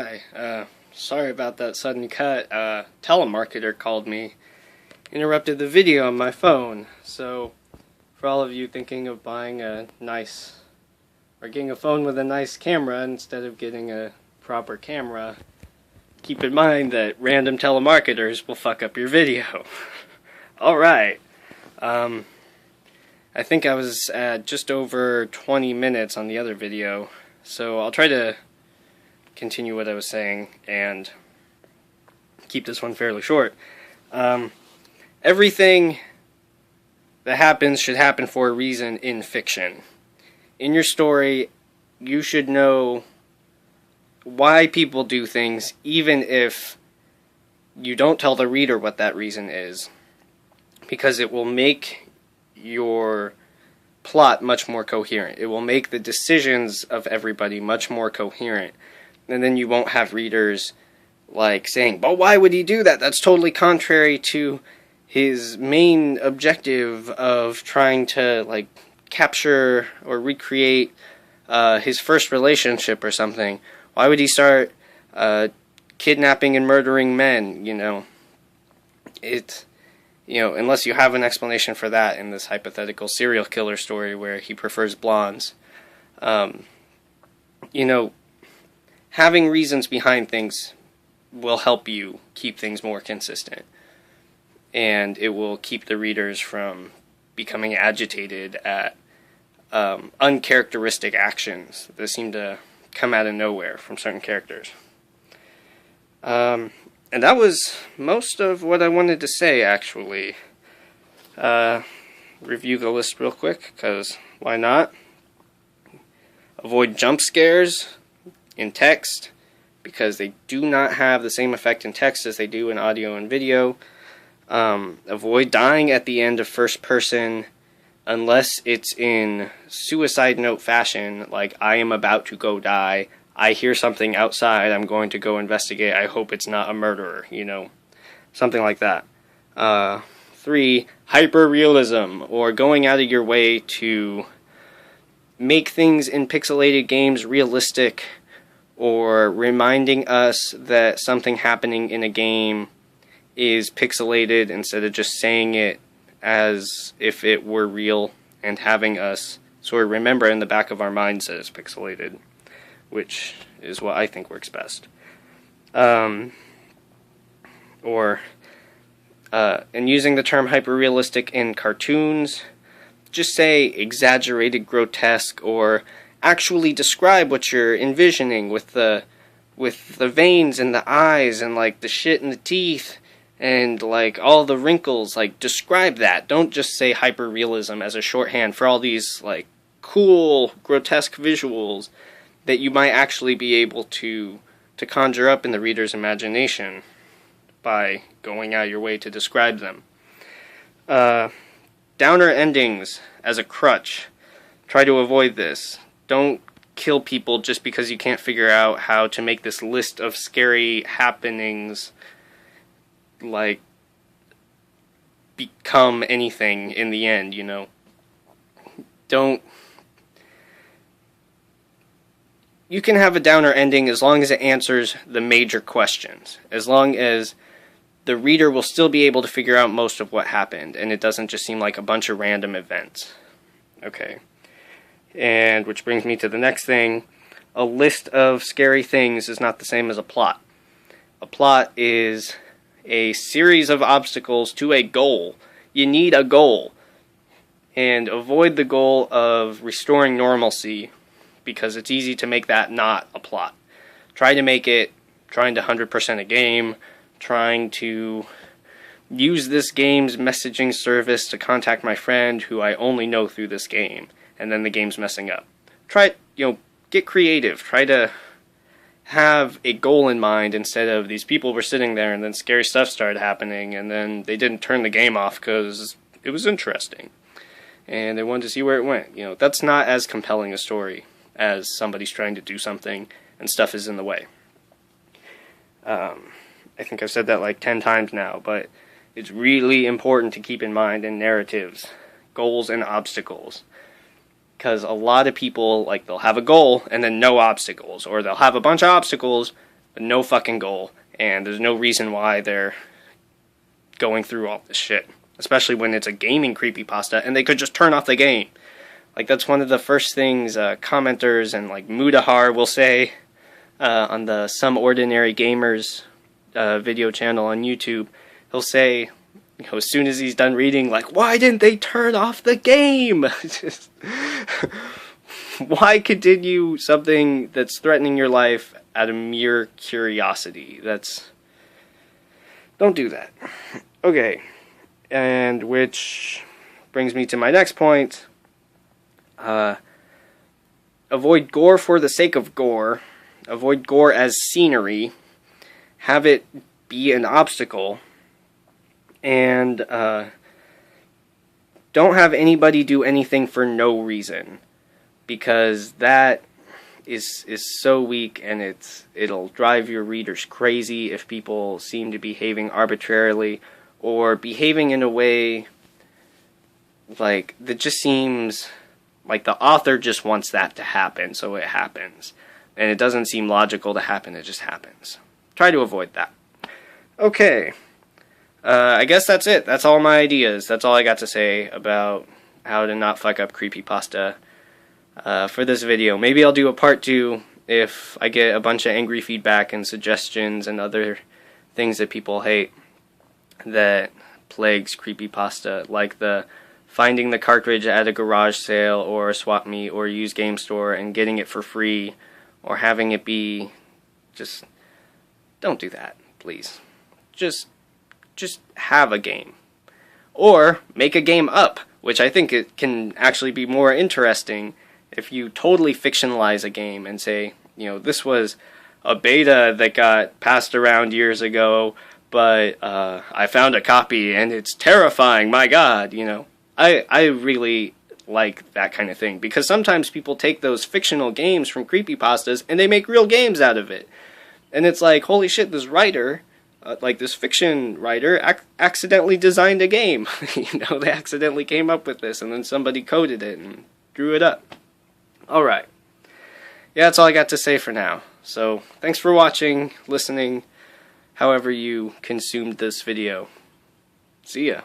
Hi, sorry about that sudden cut. Telemarketer called me, interrupted the video on my phone. So, for all of you thinking of buying a nice, or getting a phone with a nice camera instead of getting a proper camera, keep in mind that random telemarketers will fuck up your video. Alright, I think I was at just over 20 minutes on the other video, so I'll try to continue what I was saying and keep this one fairly short. Everything that happens should happen for a reason in fiction. In your story, you should know why people do things, even if you don't tell the reader what that reason is, because it will make your plot much more coherent. It will make the decisions of everybody much more coherent. And then you won't have readers like saying, "But why would he do that? That's totally contrary to his main objective of trying to like capture or recreate his first relationship or something. Why would he start kidnapping and murdering men?" Unless you have an explanation for that in this hypothetical serial killer story where he prefers blondes. Having reasons behind things will help you keep things more consistent. And it will keep the readers from becoming agitated at uncharacteristic actions that seem to come out of nowhere from certain characters. And that was most of what I wanted to say, actually. Review the list real quick, because why not? Avoid jump scares in text, because they do not have the same effect in text as they do in audio and video. Avoid dying at the end of first person unless it's in suicide note fashion, like I am about to go die, I hear something outside, I'm going to go investigate, I hope it's not a murderer, something like that. 3, hyperrealism, or going out of your way to make things in pixelated games realistic, or reminding us that something happening in a game is pixelated instead of just saying it as if it were real, and having us sort of remember in the back of our minds that it's pixelated, which is what I think works best. And using the term hyperrealistic in cartoons, just say exaggerated, grotesque, or actually describe what you're envisioning with the veins in the eyes and like the shit in the teeth and like all the wrinkles. Like, describe that. Don't just say hyperrealism as a shorthand for all these like cool grotesque visuals that you might actually be able to conjure up in the reader's imagination by going out your way to describe them. Downer endings as a crutch. Try to avoid this. Don't kill people just because you can't figure out how to make this list of scary happenings like become anything in the end, Don't. You can have a downer ending as long as it answers the major questions. As long as the reader will still be able to figure out most of what happened, and it doesn't just seem like a bunch of random events. Okay. And which brings me to the next thing. A list of scary things is not the same as a plot. A plot is a series of obstacles to a goal. You need a goal. And avoid the goal of restoring normalcy, because it's easy to make that not a plot. Try to make it trying to 100% a game, trying to use this game's messaging service to contact my friend who I only know through this game, and then the game's messing up. Try, get creative. Try to have a goal in mind instead of these people were sitting there and then scary stuff started happening and then they didn't turn the game off because it was interesting and they wanted to see where it went. That's not as compelling a story as somebody's trying to do something and stuff is in the way. I think I've said that like 10 times now, but it's really important to keep in mind in narratives, goals and obstacles. Because a lot of people, they'll have a goal and then no obstacles, or they'll have a bunch of obstacles with no fucking goal, and there's no reason why they're going through all this shit. Especially when it's a gaming creepypasta, and they could just turn off the game. Like, that's one of the first things commenters and, like, Mudahar will say on the Some Ordinary Gamers video channel on YouTube. He'll say, you know, as soon as he's done reading, like, why didn't they turn off the game? Just, why continue something that's threatening your life out of mere curiosity? Don't do that. Okay, and which brings me to my next point. Avoid gore for the sake of gore. Avoid gore as scenery. Have it be an obstacle. And don't have anybody do anything for no reason. Because that is so weak, and it'll drive your readers crazy if people seem to be behaving arbitrarily or behaving in a way like that just seems like the author just wants that to happen, so it happens. And it doesn't seem logical to happen, it just happens. Try to avoid that. Okay. I guess that's it. That's all my ideas. That's all I got to say about how to not fuck up creepypasta for this video. Maybe I'll do a part 2 if I get a bunch of angry feedback and suggestions and other things that people hate that plagues creepypasta, like the finding the cartridge at a garage sale or a swap meet or a used game store and getting it for free, or having it be just... Don't do that, please. Just have a game. Or make a game up, which I think it can actually be more interesting if you totally fictionalize a game and say, you know, this was a beta that got passed around years ago, but I found a copy and it's terrifying, my god, you know. I really like that kind of thing, because sometimes people take those fictional games from creepypastas and they make real games out of it. And it's like, holy shit, this writer, like this fiction writer, accidentally designed a game. You know, they accidentally came up with this and then somebody coded it and drew it up. Alright. Yeah, that's all I got to say for now. So, thanks for watching, listening, however you consumed this video. See ya.